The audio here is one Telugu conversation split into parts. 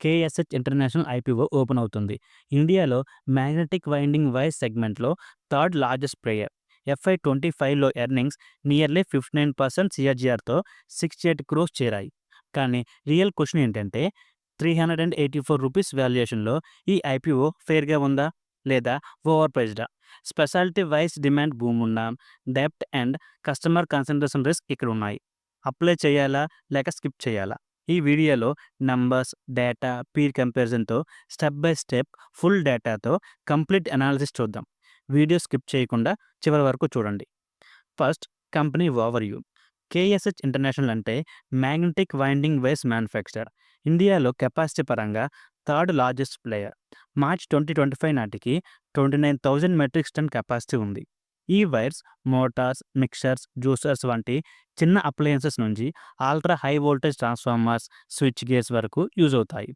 కేఎస్హెచ్ ఇంటర్నేషనల్ ఐపీఓ ఓపెన్ అవుతుంది. ఇండియాలో మ్యాగ్నెటిక్ వైండింగ్ వైర్ సెగ్మెంట్‌లో థర్డ్ లార్జెస్ట్ ప్లేయర్. FY 25లో ఎర్నింగ్స్ నియర్లీ 59% సీఏజీఆర్‌తో 68 క్రోర్స్ చేరాయి. కానీ రియల్ క్వెషన్ ఏంటంటే ₹384 వాల్యుయేషన్‌లో ఈ ఐపీఓ ఫెయిర్‌గా ఉందా? లేదా ఓవర్ ప్రైస్డా? స్పెషాలిటీ వైస్ డిమాండ్ బూమ్ ఉన్న డెబ్ట్ అండ్ కస్టమర్ కాన్సంట్రేషన్ రిస్క్ ఇక్కడ ఉన్నాయి. అప్లై చేయాలా? లేక స్కిప్ చేయాలా? ఈ వీడియోలో నంబర్స్, డేటా, పీర్ కంపారిజన్‌తో స్టెప్ బై స్టెప్ ఫుల్ డేటాతో కంప్లీట్ అనాలిసిస్ చూద్దాం. వీడియో స్కిప్ చేయకుండా చివరి వరకు చూడండి. First company overview. KSH international అంటే మ్యాగ్నెటిక్ వైండింగ్ వైర్స్ మ్యానుఫ్యాక్చరర్. ఇండియాలో కెపాసిటీ పరంగా థర్డ్ లార్జెస్ట్ ప్లేయర్. మార్చ్ 2025 నాటికి 29,000 మెట్రిక్ టన్ కెపాసిటీ ఉంది. ఈ వైర్స్ మోటార్స్, మిక్సర్స్, జ్యూసర్స్ వంటి చిన్న అప్లయన్సెస్ నుంచి ultra high voltage transformers, switch gears వరకు యూజ్ అవుతాయి.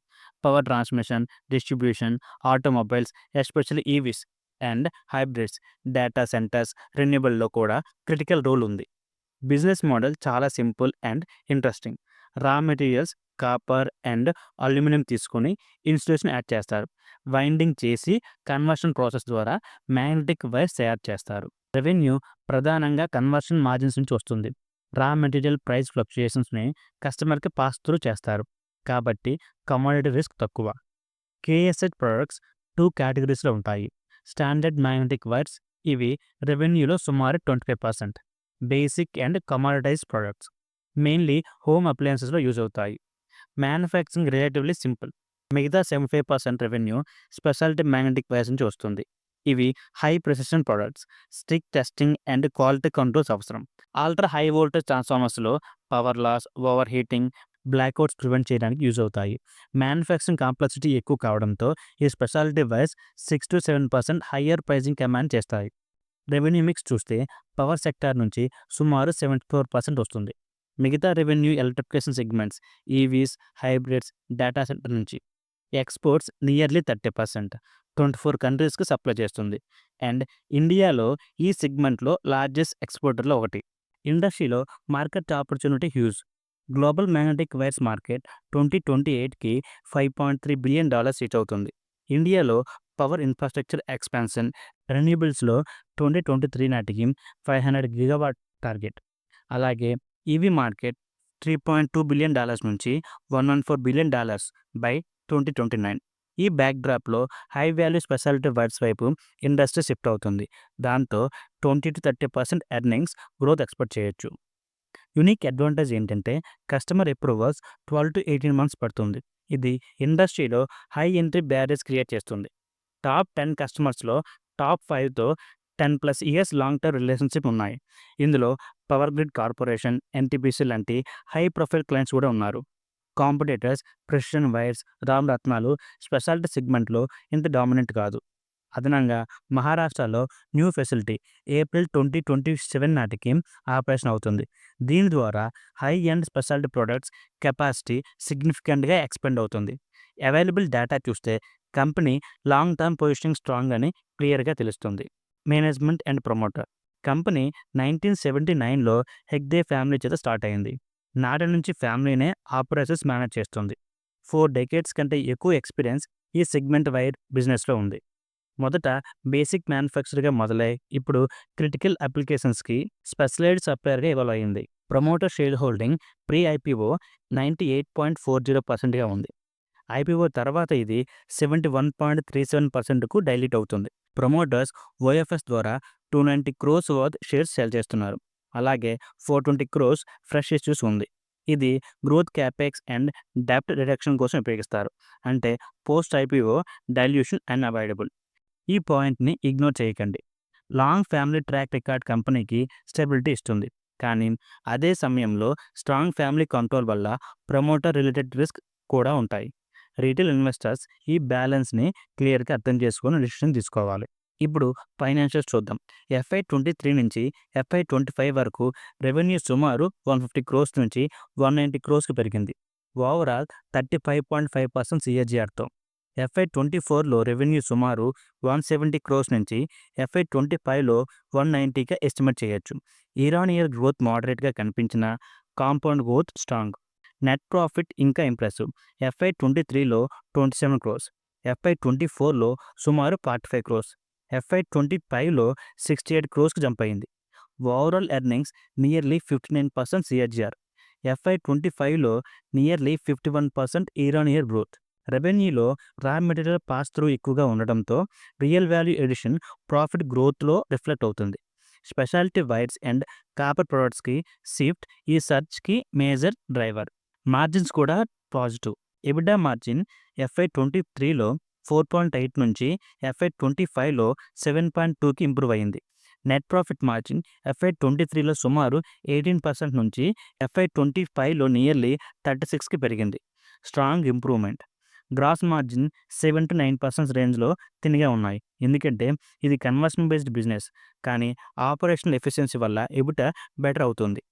Power transmission, distribution, automobiles especially EVs and hybrids, data centres, రెన్యూబుల్లో కూడా క్రిటికల్ రోల్ ఉంది. బిజినెస్ మోడల్ చాలా simple and interesting. Raw materials copper and aluminium తీసుకొని ఇన్సులేషన్ యాడ్ చేస్తారు. వైండింగ్ చేసి కన్వర్షన్ ప్రాసెస్ ద్వారా మ్యాగ్నెటిక్ వైర్స్ తయారు చేస్తారు. రెవెన్యూ ప్రధానంగా కన్వర్షన్ మార్జిన్స్ నుంచి వస్తుంది. రా మెటీరియల్ ప్రైస్ ఫ్లక్చుయేషన్స్ని కస్టమర్కి పాస్ త్రూ చేస్తారు. కాబట్టి కమోడిటీ రిస్క్ తక్కువ. కేఎస్హెచ్ ప్రొడక్ట్స్ 2 కేటగిరీస్లో ఉంటాయి. స్టాండర్డ్ మ్యాగ్నెటిక్ వైర్స్, ఇవి రెవెన్యూలో సుమారు 25%. Basic and commoditised products mainly home అప్లయన్సెస్లో యూజ్ అవుతాయి. Manufacturing relatively simple. మిగతా 75% రెవెన్యూ స్పెషాలిటీ మ్యాగ్నెటిక్ వైర్స్ నుంచి వస్తుంది. ఇవి high precision products, strict testing and quality controls అవసరం. అల్ట్రా హై వోల్టేజ్ ట్రాన్స్ఫార్మర్స్లో power loss, over heating, blackouts prevent చేయడానికి యూజ్ అవుతాయి. మ్యానుఫ్యాక్చరింగ్ కాంప్లెక్సిటీ ఎక్కువ కావడంతో ఈ speciality wires 6-7% higher pricing command చేస్తాయి. రెవెన్యూ మిక్స్ చూస్తే పవర్ సెక్టార్ నుంచి సుమారు 74% వస్తుంది. మిగతా revenue electrification segments, EVs, hybrids, data centre నుంచి. ఎక్స్పోర్ట్స్ నియర్లీ 30%, 24 కంట్రీస్కి సప్లై చేస్తుంది. అండ్ ఇండియాలో ఈ సెగ్మెంట్లో లార్జెస్ట్ ఎక్స్పోర్టర్లో ఒకటి. ఇండస్ట్రీలో market opportunity huge. Global magnetic wires market 2028కి $5.3 బిలియన్ రీచ్ అవుతుంది. ఇండియాలో పవర్ ఇన్ఫ్రాస్ట్రక్చర్ ఎక్స్పాన్షన్, రెన్యూబుల్స్లో 2023 నాటికి 500 గిగావాట్ టార్గెట్. అలాగే ఈవీ మార్కెట్ $3.2 బిలియన్ నుంచి $114 బిలియన్ బై 2029. ఈ బ్యాక్డ్రాప్లో హై వాల్యూ స్పెషాలిటీ వైర్స్ వైపు ఇండస్ట్రీ షిఫ్ట్ అవుతుంది. దాంతో 20-30% ఎర్నింగ్స్ గ్రోత్ ఎక్స్పెక్ట్ చేయొచ్చు. యూనిక్ అడ్వాంటేజ్ ఏంటంటే కస్టమర్ అప్రూవల్స్ 12-18 మంత్స్ పడుతుంది. ఇది ఇండస్ట్రీలో హై ఎంట్రీ బ్యారియర్స్ క్రియేట్ చేస్తుంది. టాప్ 10 కస్టమర్స్లో టాప్ 5తో 10+ ఇయర్స్ లాంగ్ టర్మ్ రిలేషన్షిప్ ఉన్నాయి. ఇందులో పవర్ గ్రిడ్ కార్పొరేషన్, ఎన్టీపీసీ లాంటి హై ప్రొఫైల్ క్లయింట్స్ కూడా ఉన్నారు. కాంపిటేటర్స్ ప్రెసిషన్ వైర్స్, రామ్ రత్నాలు స్పెషాలిటీ సెగ్మెంట్లో ఇంత డామినెంట్ కాదు. అదనంగా మహారాష్ట్రలో న్యూ ఫెసిలిటీ ఏప్రిల్ 2027 నాటికి ఆపరేషన్ అవుతుంది. దీని ద్వారా high end speciality products capacity సిగ్నిఫికెంట్గా ఎక్స్పెండ్ అవుతుంది. అవైలబుల్ డేటా చూస్తే company long term positioning strong అని క్లియర్గా తెలుస్తుంది. Management and promoter. కంపెనీ 1979లో హెగ్డే ఫ్యామిలీ చేత స్టార్ట్ అయింది. నాటి నుంచి ఫ్యామిలీనే ఆపరేషన్స్ మేనేజ్ చేస్తుంది. 4 డెకేడ్స్ కంటే ఎక్కువ ఎక్స్పీరియన్స్ ఈ సెగ్మెంట్ వైర్ బిజినెస్లో ఉంది. మొదట బేసిక్ మ్యానుఫ్యాక్చర్గా మొదలై ఇప్పుడు క్రిటికల్ అప్లికేషన్స్కి స్పెషలైజ్డ్ సప్లయర్గా ఇవాల్వ్ అయింది. Promoter share holding pre IPO 98.40%గా ఉంది. ఐపీఓ తర్వాత ఇది 71.37%కు డైల్యూట్ అవుతుంది. ప్రమోటర్స్ ఓఎఫ్ఎస్ ద్వారా 290 క్రోర్స్ వర్త్ షేర్స్ సేల్ చేస్తున్నారు. అలాగే 420 క్రోర్స్ ఫ్రెష్ ఇష్యూస్ ఉంది. ఇది గ్రోత్ క్యాపెక్స్ అండ్ డెబ్ట్ రిడక్షన్ కోసం ఉపయోగిస్తారు. అంటే పోస్ట్ ఐపీఓ డైల్యూషన్ అన్అవాయిడబుల్. ఈ పాయింట్ని ఇగ్నోర్ చేయకండి. లాంగ్ ఫ్యామిలీ ట్రాక్ రికార్డ్ కంపెనీకి స్టెబిలిటీ ఇస్తుంది. కానీ అదే సమయంలో స్ట్రాంగ్ ఫ్యామిలీ కంట్రోల్ వల్ల ప్రమోటర్ రిలేటెడ్ రిస్క్ కూడా ఉంటాయి. రీటైల్ ఇన్వెస్టర్స్ ఈ బ్యాలెన్స్ని క్లియర్గా అర్థం చేసుకొని డిసిషన్ తీసుకోవాలి. ఇప్పుడు ఫైనాన్షియల్స్ చూద్దాం. FY 23 నుంచి FY 25 వరకు రెవెన్యూ సుమారు 150 క్రోర్స్ నుంచి 190 క్రోర్స్కి పెరిగింది. ఓవరాల్ 35.5% సీఏజీఆర్తో. FY 24లో రెవెన్యూ సుమారు 170 క్రోర్స్ నుంచి FY 25లో 190గా ఎస్టిమేట్ చేయొచ్చు. ఇయర్ ఆన్ ఇయర్ గ్రోత్ మోడరేట్గా కనిపించిన compound growth strong. Net profit ఇంకా ఇంప్రెసివ్. FY23లో 27 క్రోర్స్, FY24లో సుమారు 45 క్రోర్స్, FY25లో 68 క్రోర్స్కి జంప్ అయింది. ఓవరాల్ ఎర్నింగ్స్ నియర్లీ 59% CAGR, FY25లో nearly 51% year on year growth. రెవెన్యూలో రా మెటీరియల్ పాస్ త్రూ ఎక్కువగా ఉండడంతో రియల్ వాల్యూ ఎడిషన్ ప్రాఫిట్ గ్రోత్లో రిఫ్లెక్ట్ అవుతుంది. స్పెషాలిటీ వైర్స్ అండ్ కాపర్ ప్రొడక్ట్స్కి షిఫ్ట్ ఈ సర్చ్కి మేజర్ డ్రైవర్. మార్జిన్స్ కూడా పాజిటివ్. ఎబిటా మార్జిన్ FY23లో 4.8 నుంచి FY25లో 7.2కి ఇంప్రూవ్ అయింది. నెట్ ప్రాఫిట్ మార్జిన్ FY23లో సుమారు 18% నుంచి FY25లో నియర్లీ 36కి పెరిగింది. Strong improvement. గ్రాస్ మార్జిన్ 7-9% రేంజ్లో తినిగా ఉన్నాయి, ఎందుకంటే ఇది కన్వర్షన్ బేస్డ్ బిజినెస్, కానీ ఆపరేషనల్ ఎఫిషియన్సీ వల్ల ఎబిటా బెటర్ అవుతుంది.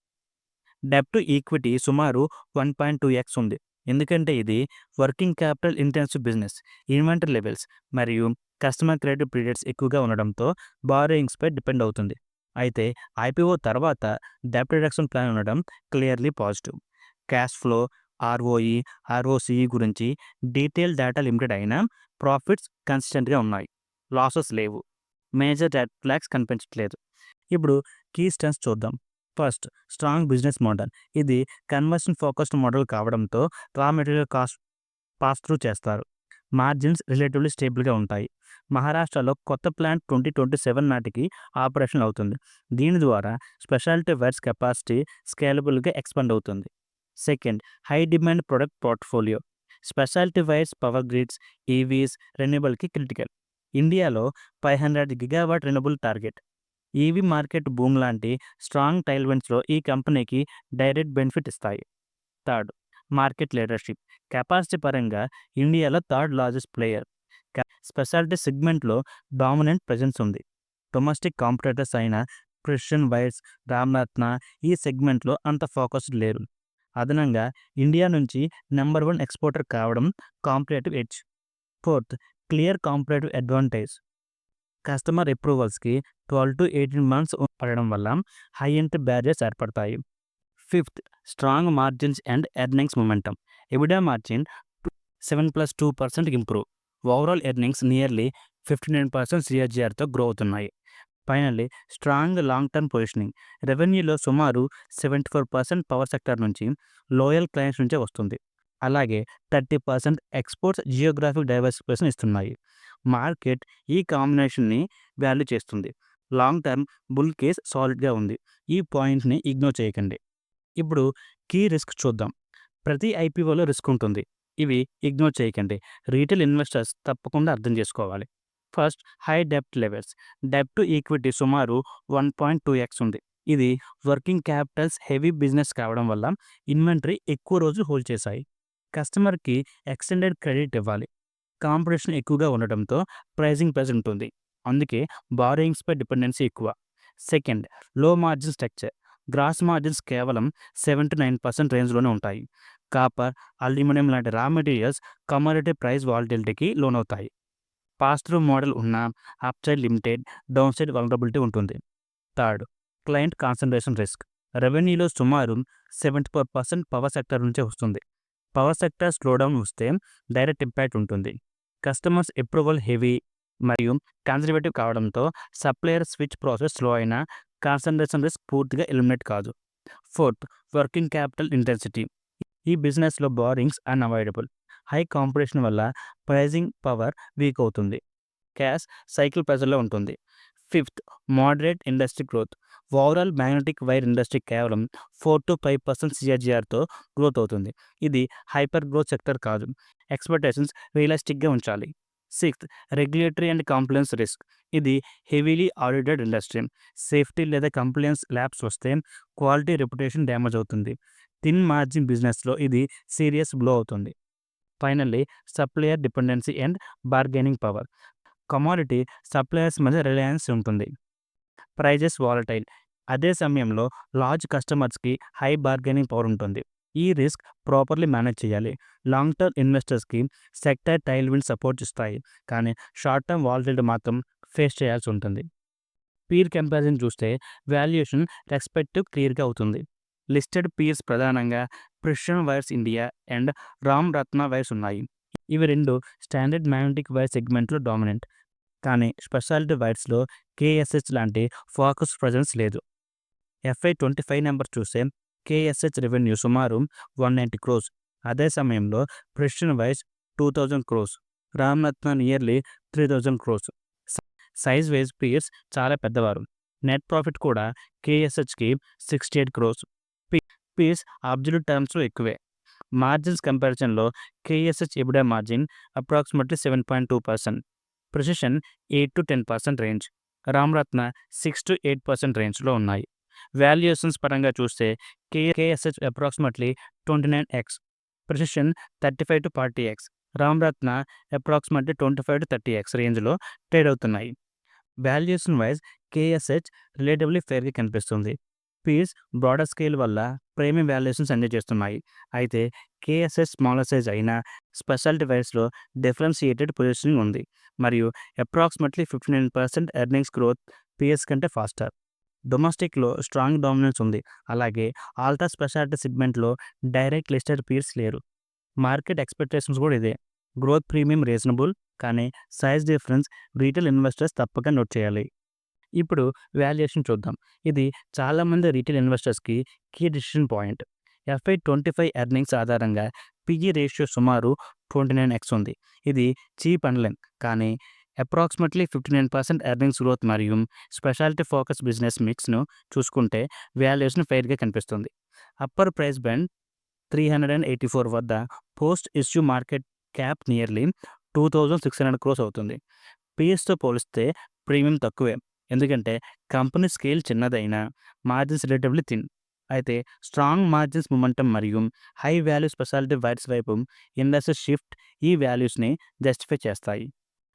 డెబ్ట్ టు ఈక్విటీ సుమారు 1.2x ఉంది, ఎందుకంటే ఇది working capital intensive business. Inventory levels మరియు కస్టమర్ క్రెడిట్ పీరియడ్స్ ఎక్కువగా ఉండడంతో బారోయింగ్స్పై డిపెండ్ అవుతుంది. అయితే IPO తర్వాత డెబ్ట్ రిడక్షన్ ప్లాన్ ఉండడం clearly positive. Cash flow, ROE, ROCE గురించి డీటెయిల్ డేటా లిమిటెడ్ అయినా ప్రాఫిట్స్ కన్సిస్టెంట్గా ఉన్నాయి, లాసెస్ లేవు, మేజర్ రెడ్ ఫ్లాగ్స్ కనిపించట్లేదు. ఇప్పుడు కీ స్ట్రెంత్స్ చూద్దాం. First, strong business model. ఇది కన్వర్షన్ ఫోకస్డ్ మోడల్ కావడంతో raw material cost pass through చేస్తారు. మార్జిన్స్ రిలేటివ్లీ స్టేబుల్గా ఉంటాయి. మహారాష్ట్రలో కొత్త ప్లాంట్ 2027 నాటికి ఆపరేషన్ అవుతుంది. దీని ద్వారా స్పెషాలిటీ వైర్స్ కెపాసిటీ స్కేలబుల్గా ఎక్స్పాండ్ అవుతుంది. Second, high demand product portfolio. Speciality wires power grids, EVs, రెన్యూబుల్కి క్రిటికల్. ఇండియాలో 500 gigawatt renewable target. EV market boom లాంటి స్ట్రాంగ్ టైల్విండ్స్లో ఈ కంపెనీకి డైరెక్ట్ బెనిఫిట్ ఇస్తాయి. Third, market leadership. కెపాసిటీ పరంగా ఇండియాలో థర్డ్ లార్జెస్ట్ ప్లేయర్. స్పెషాలిటీ సెగ్మెంట్లో డామినెంట్ ప్రెజెన్స్ ఉంది. డొమెస్టిక్ కాంపిటేటర్స్ అయిన ప్రిసిషన్ వైర్స్, రామ్రత్న ఈ సెగ్మెంట్లో అంత ఫోకస్డ్ లేరు. అదనంగా ఇండియా నుంచి నెంబర్ 1 ఎక్స్పోర్టర్ కావడం competitive edge. Fourth, clear competitive advantage. Customer అప్రూవల్స్కి 12 to 18 months పడడం వల్ల హై ఎంట్రీ బ్యారియర్స్ ఏర్పడతాయి. Fifth, strong margins and earnings momentum. EBITDA margin 7+2% improve. Overall earnings nearly 59% CAGRతో గ్రో అవుతున్నాయి. Finally, strong long term positioning. రెవెన్యూలో సుమారు 74% పవర్ సెక్టర్ నుంచి, లోయల్ క్లయింట్స్ నుంచే వస్తుంది. అలాగే 30% ఎక్స్పోర్ట్స్ జియోగ్రాఫిక్ డైవర్సిఫికేషన్ ఇస్తున్నాయి. మార్కెట్ ఈ కాంబినేషన్ని వాల్యూ చేస్తుంది. లాంగ్ టర్మ్ బుల్ కేస్ సాలిడ్గా ఉంది. ఈ పాయింట్ని ఇగ్నోర్ చేయకండి. ఇప్పుడు కీ రిస్క్ చూద్దాం. ప్రతి IPOలో రిస్క్ ఉంటుంది, ఇవి ఇగ్నోర్ చేయకండి. రీటైల్ ఇన్వెస్టర్స్ తప్పకుండా అర్థం చేసుకోవాలి. ఫస్ట్, హై డెబ్ట్ లెవెల్స్. డెబ్ట్ టు ఈక్విటీ సుమారు 1.2x ఉంది. ఇది వర్కింగ్ క్యాపిటల్స్ హెవీ బిజినెస్ కావడం వల్ల ఇన్వెంటరీ ఎక్కువ రోజులు హోల్డ్ చేశాయి. కస్టమర్కి ఎక్స్టెండెడ్ క్రెడిట్ ఇవ్వాలి. కాంపిటీషన్ ఎక్కువగా ఉండటంతో ప్రైజింగ్ ప్రెస్ ఉంటుంది, అందుకే బారోయింగ్స్పై డిపెండెన్సీ ఎక్కువ. Second, low margin structure. Gross margins కేవలం 7-9% రేంజ్లోనే ఉంటాయి. కాపర్, అల్యూమినియం లాంటి రా మెటీరియల్స్ కమోడిటీ ప్రైస్ వాలటిలిటీకి లోనవుతాయి. పాస్ త్రూ మోడల్ ఉన్న upside limited, down side vulnerability ఉంటుంది. Third, client concentration risk. రెవెన్యూలో సుమారు 74% పవర్ సెక్టర్ నుంచే వస్తుంది. పవర్ సెక్టర్ స్లోడౌన్ వస్తే డైరెక్ట్ ఇంపాక్ట్ ఉంటుంది. కస్టమర్స్ అప్రూవల్ హెవీ మరియు కన్జర్వేటివ్ కావడంతో సప్లయర్ స్విచ్ ప్రాసెస్ స్లో అయినా కాన్సన్ట్రేషన్ రిస్క్ పూర్తిగా ఎలిమినేట్ కాదు. Fourth, working capital intensity. ఈ బిజినెస్లో బారింగ్స్ అన్అవాయిడబుల్. హై కాంపిటీషన్ వల్ల ప్రైజింగ్ పవర్ వీక్ అవుతుంది. క్యాష్ సైకిల్ ప్రెజర్లో ఉంటుంది. Fifth, moderate industry growth. Overall magnetic wire industry కేవలం 4-5% CAGRతో గ్రోత్ అవుతుంది. ఇది హైపర్ గ్రోత్ సెక్టర్ కాదు. ఎక్స్పెక్టేషన్స్ రియలిస్టిక్గా ఉంచాలి. Sixth, regulatory and complains risk. ఇది హెవీలీ ఆడిటెడ్ ఇండస్ట్రీ. సేఫ్టీ లేదా కంప్లైన్స్ ల్యాబ్స్ వస్తే క్వాలిటీ రెప్యుటేషన్ డ్యామేజ్ అవుతుంది. థిన్ మార్జిన్ బిజినెస్లో ఇది సీరియస్ బ్లో అవుతుంది. Finally, supplier dependency and bargaining power. Commodity suppliers మధ్య రిలయన్స్ ఉంటుంది. Prices volatile. అదే సమయంలో లార్జ్ కస్టమర్స్కి హై బార్గెనింగ్ పవర్ ఉంటుంది. ఈ రిస్క్ ప్రాపర్లీ మేనేజ్ చేయాలి. లాంగ్ టర్మ్ ఇన్వెస్టర్స్కి సెక్టర్ టైల్విండ్ సపోర్ట్ ఇస్తాయి, కానీ షార్ట్ టర్మ్ వాలటిలిటీ మాత్రం ఫేస్ చేయాల్సి ఉంటుంది. పీర్ కంపారిజన్ చూస్తే వాల్యుయేషన్ రెస్పెక్టివ్ క్లియర్గా అవుతుంది. లిస్టెడ్ పీర్స్ ప్రధానంగా Precision Wires India and Ram Ratna Wires ఉన్నాయి. ఇవి 2 స్టాండర్డ్ మ్యాగ్నెటిక్ వైర్ సెగ్మెంట్లో డామినెంట్. కానీ స్పెషాలిటీ వైర్స్‌లో కేఎస్హెచ్ లాంటి ఫోకస్ ప్రెజెన్స్ లేదు. FY 25 నెంబర్ చూస్తే కేఎస్హెచ్ రెవెన్యూ సుమారు 190 క్రోర్స్. అదే సమయంలో precision wires 2000 crores, Ramratna nearly 3000 crores. Size wise peers చాలా పెద్దవారు. నెట్ ప్రాఫిట్ కూడా కేఎస్హెచ్‌కి 68 క్రోర్స్. పీర్స్ అబ్సల్యూట్ టర్మ్స్‌లో ఎక్కువే. మార్జిన్స్ కంపారిజన్‌లో KSH EBITDA margin approximately 7.2%, precision 8-10% range, Ramratna 6-8% రేంజ్‌లో ఉన్నాయి. వాల్యుయేషన్స్ పరంగా చూస్తే KSH approximately 29x, precision 35-40x, Ramratna approximately 25-30x రేంజ్‌లో ట్రేడ్ అవుతున్నాయి. వాల్యుయేషన్ వైజ్ కేఎస్హెచ్ రిలేటివ్లీ ఫెయిర్‌గా కనిపిస్తుంది. పీర్స్ బ్రాడర్ స్కేల్ వల్ల ప్రీమియం వాల్యుయేషన్స్ ఎంజాయ్ చేస్తున్నాయి. అయితే కేఎస్హెచ్ స్మాలర్ సైజ్ అయినా స్పెషాలిటీ వైర్స్‌లో డిఫరెన్షియేటెడ్ పొజిషనింగ్ ఉంది మరియు అప్రాక్సిమేట్లీ 59% ఎర్నింగ్స్ గ్రోత్ పీర్స్ కంటే ఫాస్టర్. డొమెస్టిక్‌లో స్ట్రాంగ్ డామినెన్స్ ఉంది. అలాగే అల్ట్రా స్పెషాలిటీ సెగ్మెంట్‌లో డైరెక్ట్ లిస్టెడ్ పీర్స్ లేరు. మార్కెట్ ఎక్స్‌పెక్టేషన్స్ కూడా ఇదే. గ్రోత్ ప్రీమియం రీజనబుల్, కానీ సైజ్ డిఫరెన్స్ రీటైల్ ఇన్వెస్టర్స్ తప్పక నోట్ చేయాలి. ఇప్పుడు వాల్యుయేషన్ చూద్దాం. ఇది చాలామంది రీటైల్ ఇన్వెస్టర్స్‌కి key decision point. FY 25 earnings ఆధారంగా పీఈ రేషియో సుమారు 29x ఉంది. ఇది చీప్ అనలేం, కానీ అప్రాక్సిమేట్లీ 59% ఎర్నింగ్స్ గ్రోత్ మరియు స్పెషాలిటీ ఫోకస్ బిజినెస్ మిక్స్‌ను చూసుకుంటే వాల్యుయేషన్ ఫెయిర్‌గా కనిపిస్తుంది. అప్పర్ ప్రైస్ బ్యాండ్ 384 వద్ద post issue market cap nearly 2600 crores అవుతుంది. పీఎస్‌తో పోలిస్తే ప్రీమియం తక్కువే, ఎందుకంటే కంపెనీ స్కేల్ చిన్నదైనా మార్జిన్స్ రిలేటివ్లీ థిన్. అయితే స్ట్రాంగ్ మార్జిన్స్ మొమెంటం మరియు హై వాల్యూ స్పెషాలిటీ వైర్స్ వైపు ఇన్వెస్టర్ షిఫ్ట్ ఈ వాల్యూస్‌ని జస్టిఫై చేస్తాయి.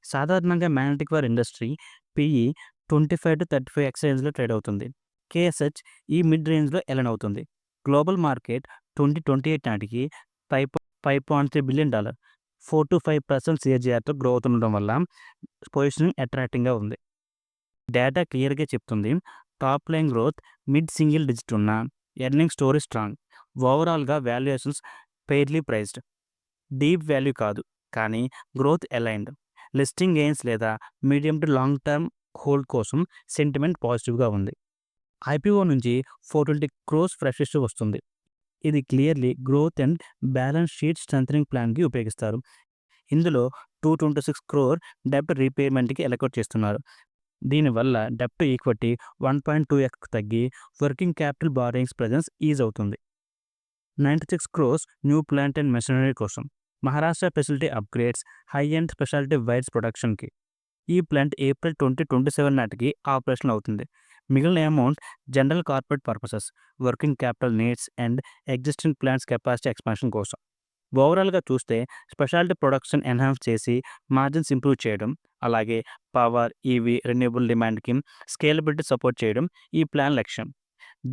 సాధారణంగా magnetic wire industry PE 25-35x రేంజ్‌లో ట్రేడ్ అవుతుంది. కేఎస్హెచ్ ఈ మిడ్ రేంజ్‌లో ఎలైన్ అవుతుంది. గ్లోబల్ మార్కెట్ 2028 నాటికి $5.3 బిలియన్, 4-5% CAGRతో గ్రో అవుతుండడం వల్ల పొజిషనింగ్ అట్రాక్టింగ్‌గా ఉంది. డేటా క్లియర్‌గా చెప్తుంది. Top line growth mid single digit ఉన్న ఎర్నింగ్ స్టోరీ స్ట్రాంగ్. ఓవరాల్‌గా valuations fairly priced. Deep value కాదు, కానీ గ్రోత్ అలైన్డ్. లిస్టింగ్ గెయిన్స్ లేదా medium to long term hold కోసం సెంటిమెంట్ పాజిటివ్‌గా ఉంది. ఐపీఓ నుంచి 420 క్రోర్స్ ఫ్రెష్ ఇష్యూ వస్తుంది. ఇది clearly growth and balance sheet strengthening ప్లాన్‌కి ఉపయోగిస్తారు. ఇందులో 226 క్రోర్ డెబ్ట్ రీపేమెంట్‌కి అలొకేట్ చేస్తున్నారు. దీనివల్ల డెబ్ట్ టు ఈక్విటీ 1.2x తగ్గి working capital borrowings presence is అవుతుంది. 96 crores new plant and machinery కోసం. Maharashtra facility upgrades, high end speciality wires ప్రొడక్షన్‌కి. ఈ ప్లాంట్ ఏప్రిల్ 2027 నాటికి ఆపరేషనల్ అవుతుంది. మిగిలిన amount general corporate purposes, working capital needs and existing plants capacity expansion కోసం. ఓవరాల్‌గా చూస్తే స్పెషాలిటీ ప్రొడక్షన్ ఎన్హాన్స్ చేసి మార్జిన్స్ ఇంప్రూవ్ చేయడం, అలాగే పవర్, ఈవీ, రెన్యూవబుల్ డిమాండ్‌కి స్కేలబిలిటీ సపోర్ట్ చేయడం ఈ ప్లాన్ లక్ష్యం.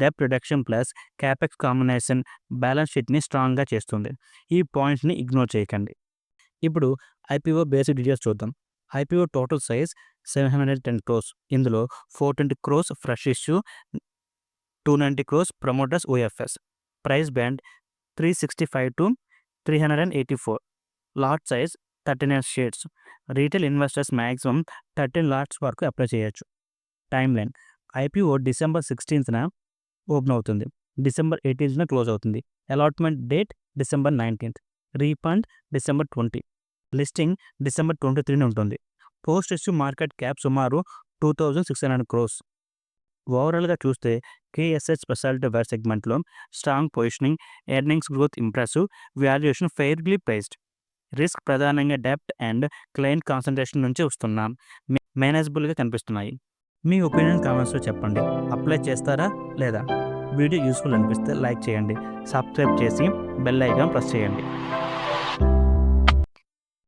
డెబ్ట్ reduction plus capex combination balance షీట్‌ని స్ట్రాంగ్‌గా చేస్తుంది. ఈ పాయింట్స్‌ని ఇగ్నోర్ చేయకండి. ఇప్పుడు ఐపీఓ బేసిక్ డీటెయిల్స్ చూద్దాం. IPO total size 710 crores. ఇందులో 420 crores fresh issue, 290 crores promoters OFS. Price band 365-384. Lot size 39 shares. Retail investors maximum 13 lots వరకు అప్లై చేయొచ్చు. టైమ్ లైన్: ఐపీఓ December 16న ఓపెన్ అవుతుంది. December 18న క్లోజ్ అవుతుంది. Allotment date December 19th. Refund December 20. Listing December 23న ఉంటుంది. పోస్ట్ ఇష్యూ మార్కెట్ క్యాప్ సుమారు 2600 క్రోర్స్. ఓవరాల్‌గా చూస్తే కేఎస్హెచ్ స్పెషాలిటీ వైర్ సెగ్మెంట్లో strong positioning, earnings growth impressive, valuation fairly priced. Risk ప్రధానంగా డెబ్ట్ అండ్ క్లయింట్ కాన్సంట్రేషన్ నుంచి వస్తున్న మేనేజబుల్‌గా కనిపిస్తున్నాయి. మీ ఒపీనియన్ కామెంట్స్‌లో చెప్పండి. అప్లై చేస్తారా లేదా? వీడియో యూస్ఫుల్ అనిపిస్తే లైక్ చేయండి. సబ్స్క్రైబ్ చేసి బెల్ ఐకాన్ ప్రెస్ చేయండి.